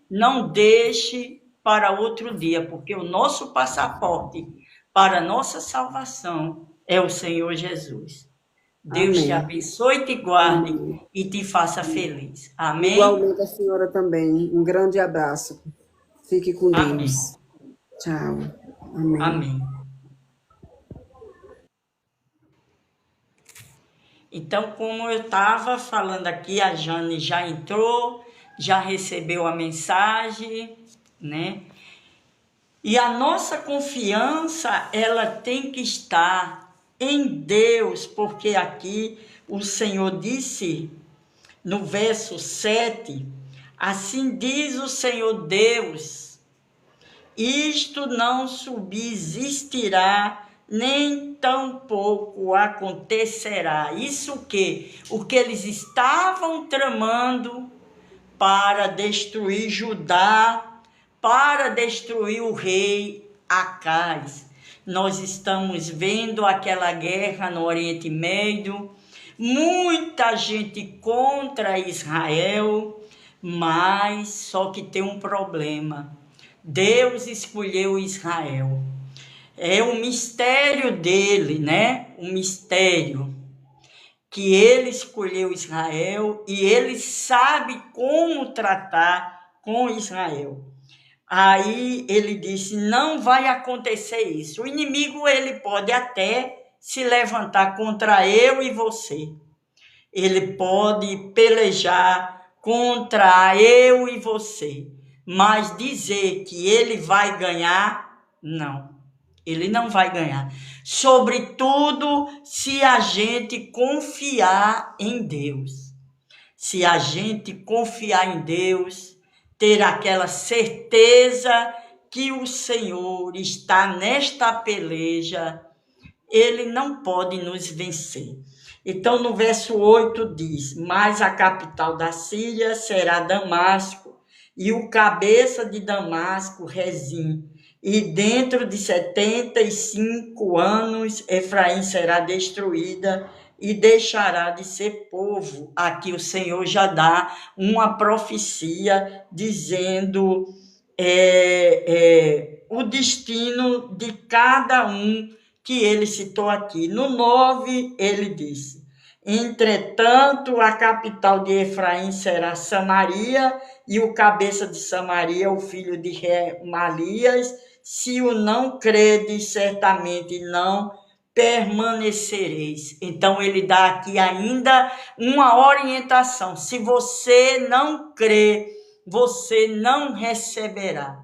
Não deixe para outro dia, porque o nosso passaporte para a nossa salvação é o Senhor Jesus. Deus te Amém. abençoe, te guarde Amém. e te faça feliz. Amém? Igualmente a senhora também. Um grande abraço. Fique com Amém. Deus. Tchau. Amém. Amém. Então, como eu estava falando aqui, a Jane já entrou, já recebeu a mensagem, né? E a nossa confiança, ela tem que estar em Deus, porque aqui o Senhor disse no verso 7, assim diz o Senhor Deus, isto não subsistirá, nem tampouco acontecerá. Isso o que eles estavam tramando para destruir Judá, para destruir o rei Acais. Nós estamos vendo aquela guerra no Oriente Médio, muita gente contra Israel, mas só que tem um problema. Deus escolheu Israel. É o mistério dele, né? O mistério que ele escolheu Israel e ele sabe como tratar com Israel. Aí ele disse, não vai acontecer isso. O inimigo, ele pode até se levantar contra eu e você. Ele pode pelejar contra eu e você. Mas dizer que ele vai ganhar, não. Ele não vai ganhar. Sobretudo se a gente confiar em Deus. Se a gente confiar em Deus, ter aquela certeza que o Senhor está nesta peleja, ele não pode nos vencer. Então, no verso 8 diz, mas a capital da Síria será Damasco, e o cabeça de Damasco, Rezim. E dentro de 75 anos, Efraim será destruída e deixará de ser povo. Aqui o Senhor já dá uma profecia dizendo o destino de cada um que ele citou aqui. No 9, ele disse, entretanto, a capital de Efraim será Samaria, e o cabeça de Samaria, o filho de Remalias. Se o não credes, certamente não permanecereis. Então, ele dá aqui ainda uma orientação. Se você não crê, você não receberá.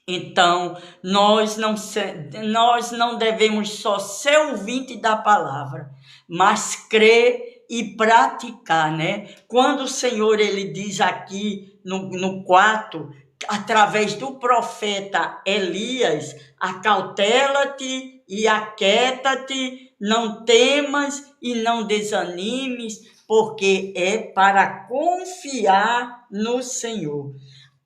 Então, nós não devemos só ser ouvinte da palavra, mas crer e praticar, né? Quando o Senhor, ele diz aqui no 4, através do profeta Elias, acautela-te e aquieta-te, não temas e não desanimes, porque é para confiar no Senhor.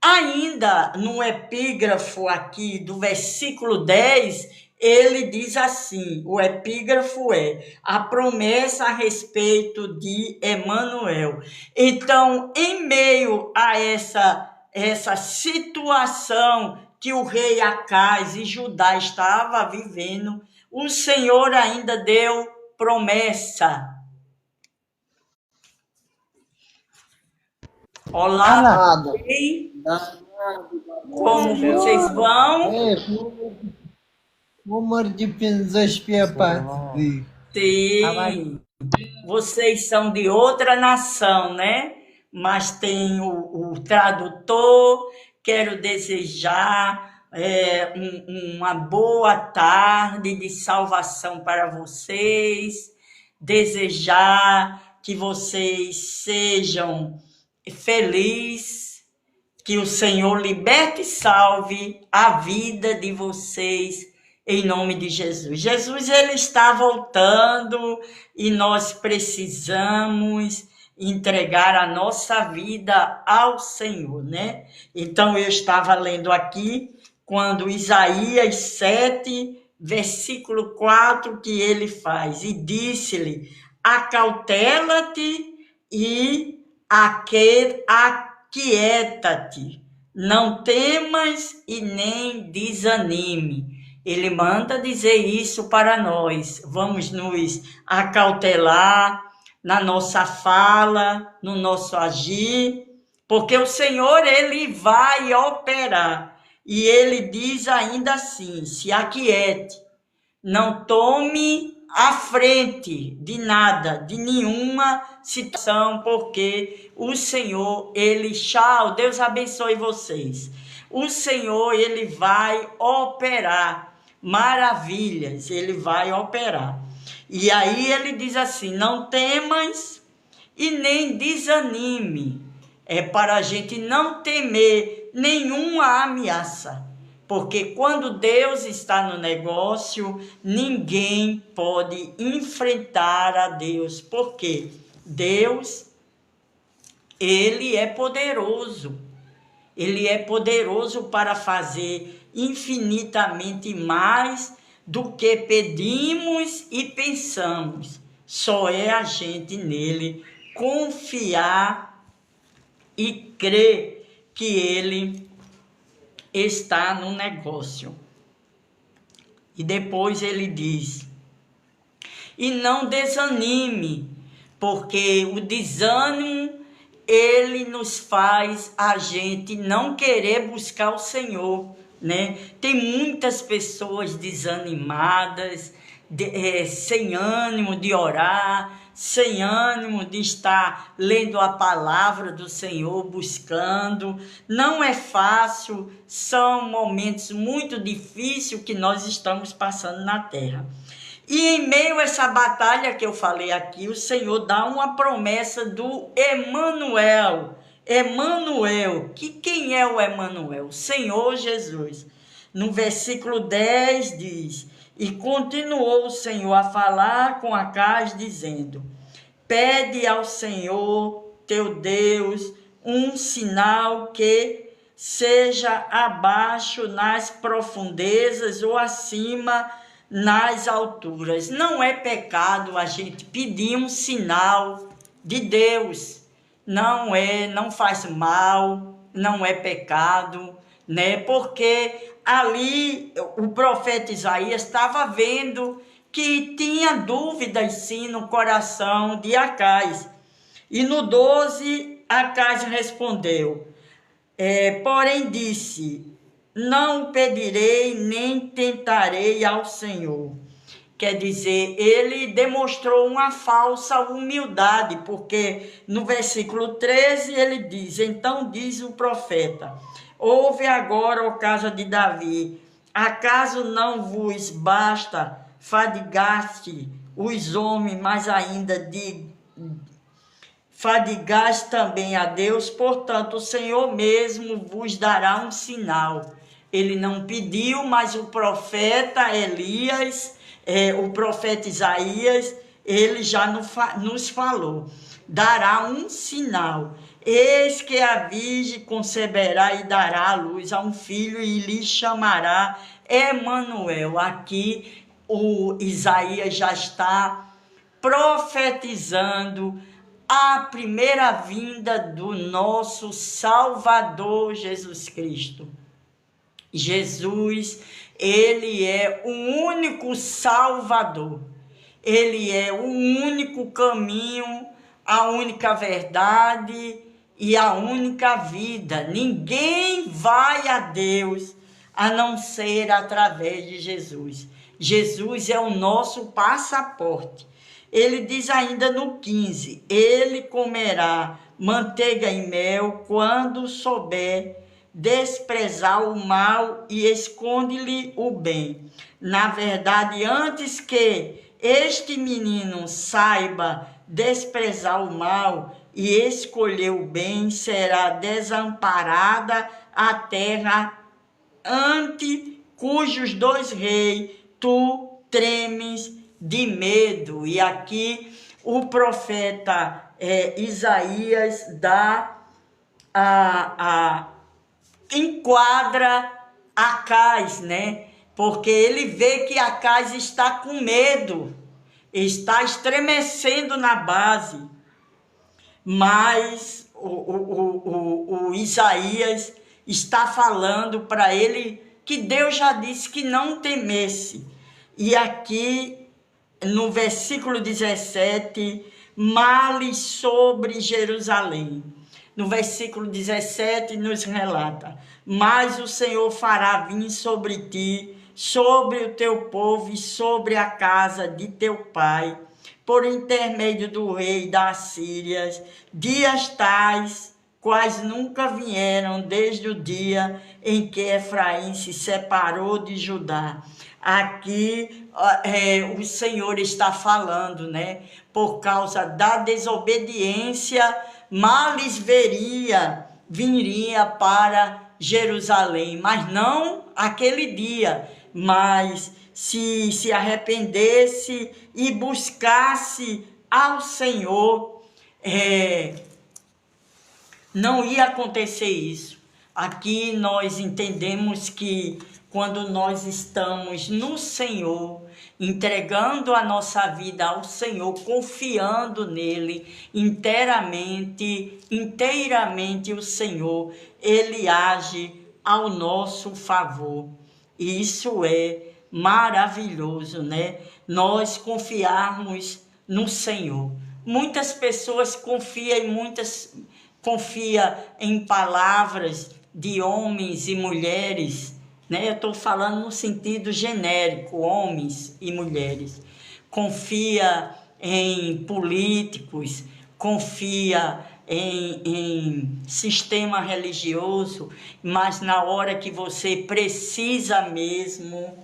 Ainda no epígrafo aqui do versículo 10, ele diz assim, o epígrafo é a promessa a respeito de Emanuel. Então, em meio a essa situação que o rei Acais e Judá estava vivendo, o Senhor ainda deu promessa. Olá, Nada. bem? Como vocês vão? Umar de pinzas piepa. Sim, vocês são de outra nação, né? Mas tem o tradutor. Quero desejar uma boa tarde de salvação para vocês, desejar que vocês sejam felizes, que o Senhor liberte e salve a vida de vocês, em nome de Jesus. Jesus, ele está voltando e nós precisamos entregar a nossa vida ao Senhor, né? Então, eu estava lendo aqui, quando Isaías 7, versículo 4, que ele faz, e disse-lhe, acautela-te e aquieta-te, não temas e nem desanime. Ele manda dizer isso para nós. Vamos nos acautelar na nossa fala, no nosso agir, porque o Senhor, ele vai operar. E ele diz ainda assim, se aquiete, não tome à frente de nada, de nenhuma situação, porque o Senhor, ele, tchau, Deus abençoe vocês. O Senhor, ele vai operar maravilhas, ele vai operar. E aí ele diz assim, não temas e nem desanime. É para a gente não temer nenhuma ameaça. Porque quando Deus está no negócio, ninguém pode enfrentar a Deus. Porque Deus, ele é poderoso. Ele é poderoso para fazer infinitamente mais do que pedimos e pensamos. Só é a gente nele confiar e crer que ele está no negócio. E depois ele diz, e não desanime, porque o desânimo, ele nos faz a gente não querer buscar o Senhor, né? Tem muitas pessoas desanimadas, sem ânimo de orar, sem ânimo de estar lendo a palavra do Senhor, buscando. Não é fácil, são momentos muito difíceis que nós estamos passando na terra. E em meio a essa batalha que eu falei aqui, o Senhor dá uma promessa do Emanuel. Emanuel, que quem é o Emanuel? O Senhor Jesus. No versículo 10 diz, e continuou o Senhor a falar com Acais, dizendo, pede ao Senhor teu Deus um sinal que seja abaixo nas profundezas ou acima nas alturas. Não é pecado a gente pedir um sinal de Deus. Não faz mal, não é pecado, né? Porque ali o profeta Isaías estava vendo que tinha dúvidas sim no coração de Acais. E no 12, Acais respondeu, porém disse, não pedirei nem tentarei ao Senhor. Quer dizer, ele demonstrou uma falsa humildade, porque no versículo 13 ele diz, então diz o profeta, ouve agora, ó casa de Davi, acaso não vos basta fadigar-te os homens, mas ainda fadigaste também a Deus, portanto o Senhor mesmo vos dará um sinal. Ele não pediu, mas o profeta Elias, o profeta Isaías, ele já nos falou. Dará um sinal. Eis que a virgem conceberá e dará à luz a um filho e lhe chamará Emanuel. Aqui o Isaías já está profetizando a primeira vinda do nosso Salvador Jesus Cristo. Jesus, ele é o único Salvador. Ele é o único caminho, a única verdade e a única vida. Ninguém vai a Deus a não ser através de Jesus. Jesus é o nosso passaporte. Ele diz ainda no 15, ele comerá manteiga e mel quando souber desprezar o mal e esconde-lhe o bem. Na verdade, antes que este menino saiba desprezar o mal e escolher o bem, será desamparada a terra ante cujos dois reis tu tremes de medo. E aqui o profeta Isaías enquadra Acais, né? Porque ele vê que Acais está com medo, está estremecendo na base. Mas o Isaías está falando para ele que Deus já disse que não temesse. E aqui no versículo 17, males sobre Jerusalém. No versículo 17 nos relata: mas o Senhor fará vir sobre ti, sobre o teu povo e sobre a casa de teu pai, por intermédio do rei da Síria, dias tais, quais nunca vieram desde o dia em que Efraim se separou de Judá. Aqui o Senhor está falando, né? Por causa da desobediência, males viria para Jerusalém, mas não aquele dia, mas se arrependesse e buscasse ao Senhor, não ia acontecer isso. Aqui nós entendemos que quando nós estamos no Senhor, entregando a nossa vida ao Senhor, confiando nele inteiramente o Senhor, ele age ao nosso favor. E isso é maravilhoso, né? Nós confiarmos no Senhor. Muitas pessoas confiam em palavras de homens e mulheres, né? Eu estou falando no sentido genérico, homens e mulheres. Confia em políticos, confia em sistema religioso, mas na hora que você precisa mesmo,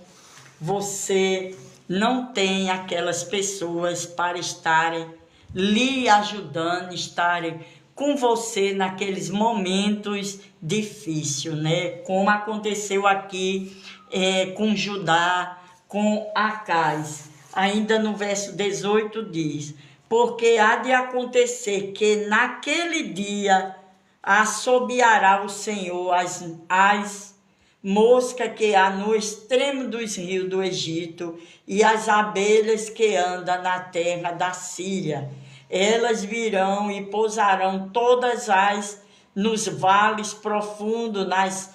você não tem aquelas pessoas para estarem lhe ajudando, estarem com você naqueles momentos difíceis, né? Como aconteceu aqui com Judá, com Acais. Ainda no verso 18 diz: porque há de acontecer que naquele dia assobiará o Senhor as moscas que há no extremo dos rios do Egito e as abelhas que andam na terra da Síria. Elas virão e pousarão todas nos vales profundos, nas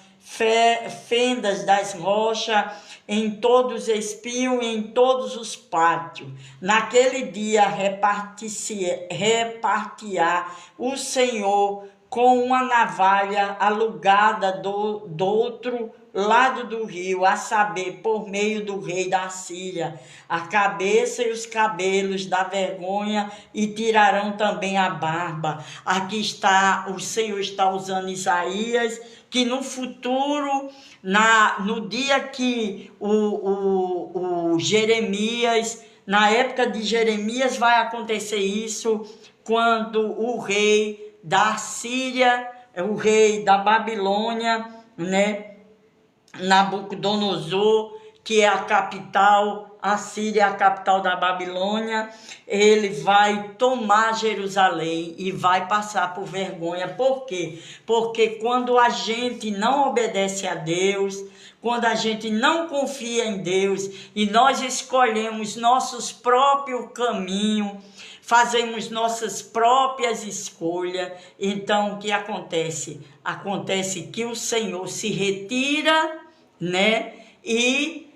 fendas das rochas, em todos os espios e em todos os pátios. Naquele dia repartirá o Senhor com uma navalha alugada do outro lado do rio, a saber, por meio do rei da Síria, a cabeça e os cabelos da vergonha, e tirarão também a barba. Aqui está, o Senhor está usando Isaías, que no futuro, no dia que o Jeremias, na época de Jeremias, vai acontecer isso, quando o rei da Síria, o rei da Babilônia, né, Nabucodonosor, que é a capital a Síria, a capital da Babilônia, ele vai tomar Jerusalém e vai passar por vergonha. Por quê? Porque quando a gente não obedece a Deus, quando a gente não confia em Deus e nós escolhemos nossos próprios caminhos, fazemos nossas próprias escolhas, então o que acontece? Acontece que o Senhor se retira, né? E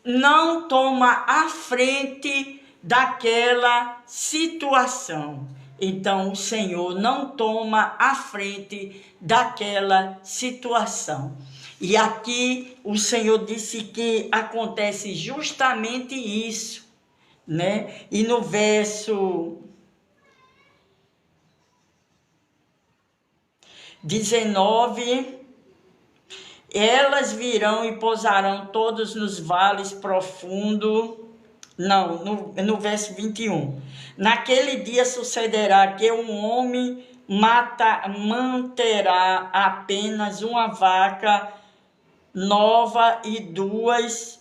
não toma a frente daquela situação. Então o Senhor não toma a frente daquela situação. E aqui o Senhor disse que acontece justamente isso, né? E no verso 19, elas virão e pousarão todos nos vales profundos. Não, no verso 21. Naquele dia sucederá que um homem manterá apenas uma vaca nova e 2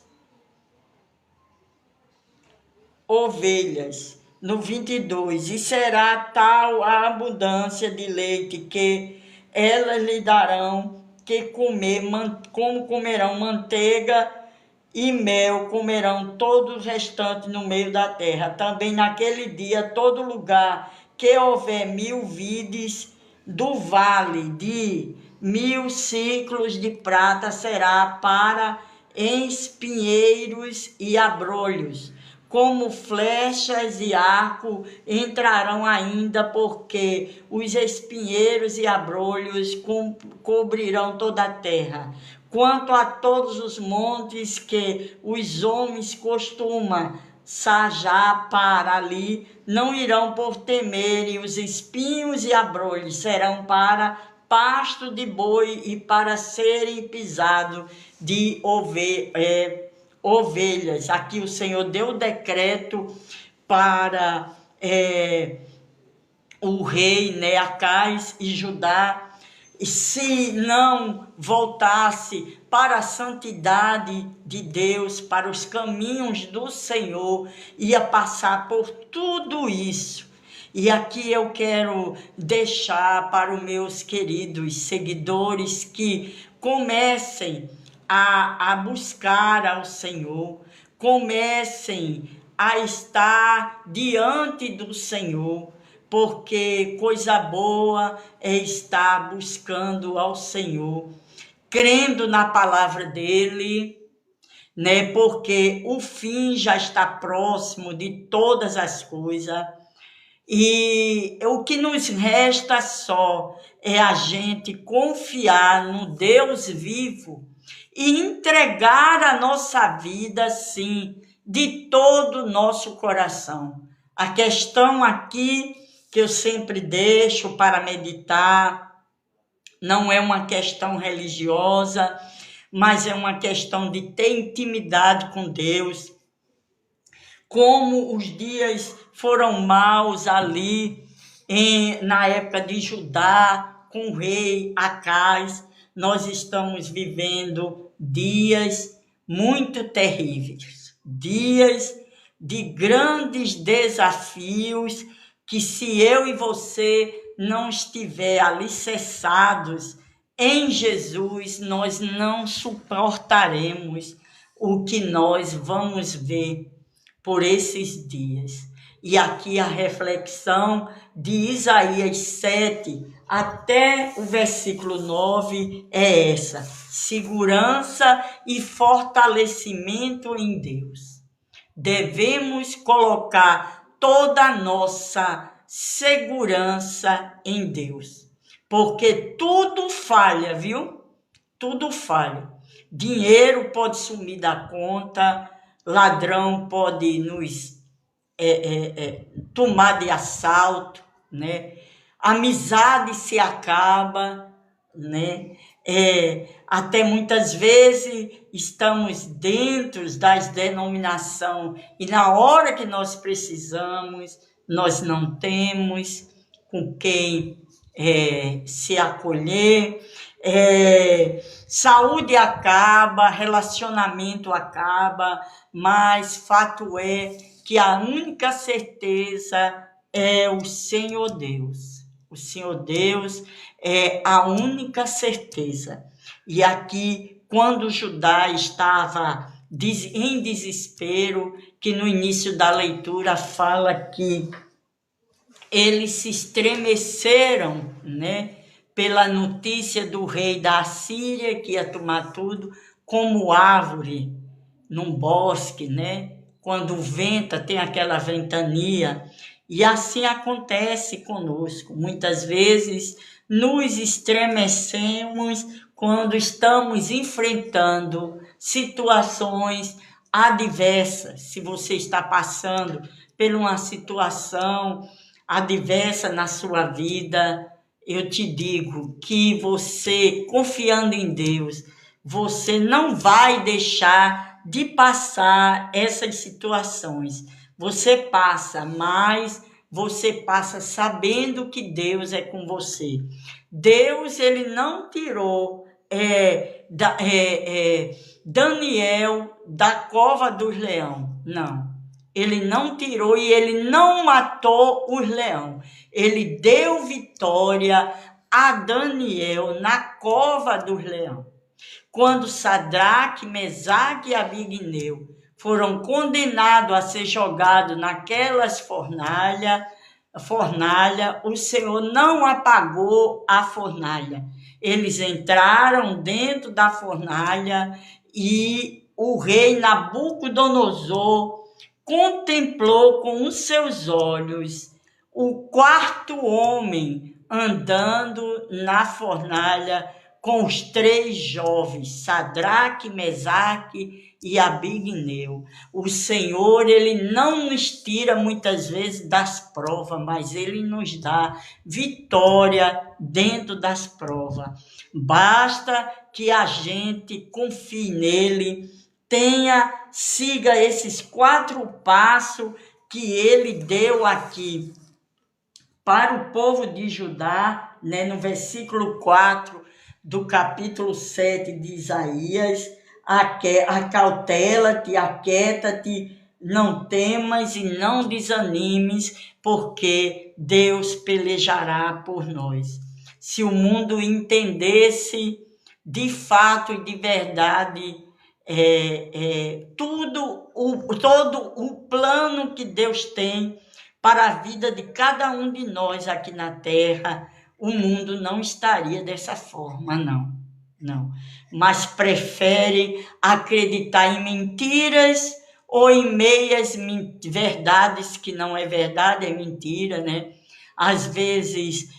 ovelhas. No 22, e será tal a abundância de leite que elas lhe darão que comer, como comerão manteiga e mel, comerão todo o restante no meio da terra. Também naquele dia, todo lugar que houver 1000 vides do vale de 1000 ciclos de prata será para espinheiros e abrolhos. Como flechas e arco entrarão ainda, porque os espinheiros e abrolhos cobrirão toda a terra. Quanto a todos os montes que os homens costumam sajar para ali, não irão por temerem, os espinhos e abrolhos serão para pasto de boi e para serem pisados de ovelhas. Aqui o Senhor deu o decreto para o rei, né, Acais e Judá, e se não voltasse para a santidade de Deus, para os caminhos do Senhor, ia passar por tudo isso. E aqui eu quero deixar para os meus queridos seguidores que comecem a buscar ao Senhor, comecem a estar diante do Senhor, porque coisa boa é estar buscando ao Senhor, crendo na palavra dele, né? Porque o fim já está próximo de todas as coisas. E o que nos resta só é a gente confiar no Deus vivo e entregar a nossa vida, sim, de todo o nosso coração. A questão aqui que eu sempre deixo para meditar não é uma questão religiosa, mas é uma questão de ter intimidade com Deus. Como os dias foram maus ali na época de Judá, com o rei Acais, nós estamos vivendo dias muito terríveis, dias de grandes desafios que, se eu e você não estiver alicerçados em Jesus, nós não suportaremos o que nós vamos ver por esses dias. E aqui a reflexão de Isaías 7 até o versículo 9 é essa: segurança e fortalecimento em Deus. Devemos colocar toda a nossa segurança em Deus, porque tudo falha, viu? Tudo falha. Dinheiro pode sumir da conta, ladrão pode nos tomar de assalto, né? Amizade se acaba, né? Até muitas vezes estamos dentro das denominações e na hora que nós precisamos, nós não temos com quem se acolher. saúde acaba, relacionamento acaba, mas fato é que a única certeza é o Senhor Deus. O Senhor Deus é a única certeza. E aqui, quando Judá estava em desespero, que no início da leitura fala que eles se estremeceram, né, pela notícia do rei da Assíria, que ia tomar tudo, como árvore num bosque, né? Quando venta, tem aquela ventania. E assim acontece conosco. Muitas vezes nos estremecemos quando estamos enfrentando situações adversas. Se você está passando por uma situação adversa na sua vida, eu te digo que você, confiando em Deus, você não vai deixar de passar essas situações. Você passa, mas você passa sabendo que Deus é com você. Deus, ele não tirou Daniel da cova dos leões, não. Ele não tirou e ele não matou os leões. Ele deu vitória a Daniel na cova dos leões. Quando Sadraque, Mesaque e Abednego foram condenados a ser jogados naquelas fornalha, o Senhor não apagou a fornalha. Eles entraram dentro da fornalha e o rei Nabucodonosor contemplou com os seus olhos o quarto homem andando na fornalha com os 3 jovens, Sadraque, Mesaque e Abednego. O Senhor, ele não nos tira muitas vezes das provas, mas ele nos dá vitória dentro das provas. Basta que a gente confie nele, siga esses 4 passos que ele deu aqui para o povo de Judá, né, no versículo 4 do capítulo 7 de Isaías: acautela-te, aquieta-te, não temas e não desanimes, porque Deus pelejará por nós. Se o mundo entendesse de fato e de verdade todo o plano que Deus tem para a vida de cada um de nós aqui na Terra, o mundo não estaria dessa forma, não. Mas prefere acreditar em mentiras ou em meias verdades, que não é verdade, é mentira, né? Às vezes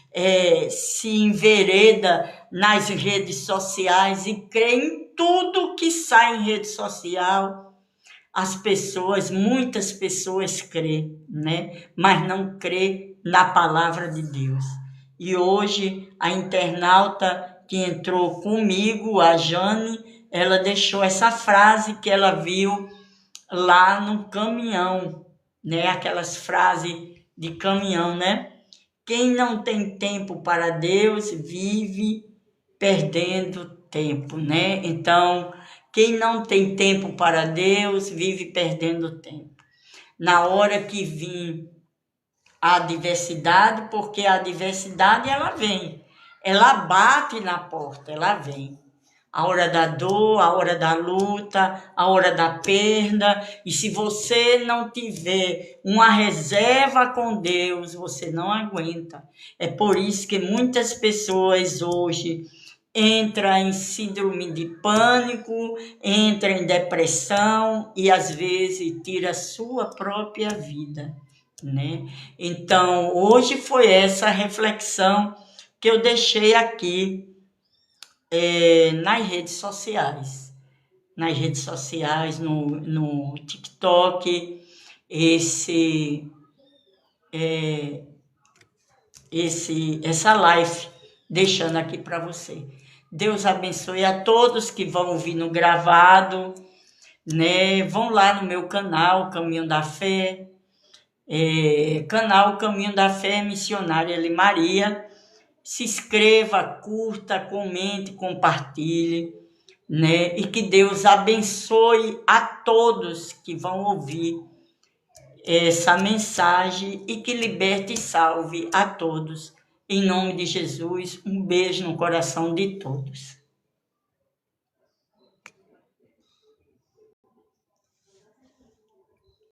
se envereda nas redes sociais e crê em tudo que sai em rede social. Muitas pessoas crêem, né? Mas não crê na palavra de Deus. E hoje a internauta que entrou comigo, a Jane, ela deixou essa frase que ela viu lá no caminhão, né? Aquelas frases de caminhão, né? Quem não tem tempo para Deus vive perdendo tempo, né? Então, quem não tem tempo para Deus vive perdendo tempo. Na hora que vir a adversidade, porque a adversidade ela vem, ela bate na porta, ela vem. A hora da dor, a hora da luta, a hora da perda. E se você não tiver uma reserva com Deus, você não aguenta. É por isso que muitas pessoas hoje entram em síndrome de pânico, entram em depressão e às vezes tira a sua própria vida, né? Então, hoje foi essa reflexão que eu deixei aqui nas redes sociais. Nas redes sociais, no TikTok, essa live, deixando aqui para você. Deus abençoe a todos que vão ouvir no gravado, né? Vão lá no meu canal, Caminho da Fé, canal Caminho da Fé Missionária Eli Maria. se inscreva, curta, comente, compartilhe, né? E que Deus abençoe a todos que vão ouvir essa mensagem e que liberte e salve a todos. Em nome de Jesus, um beijo no coração de todos.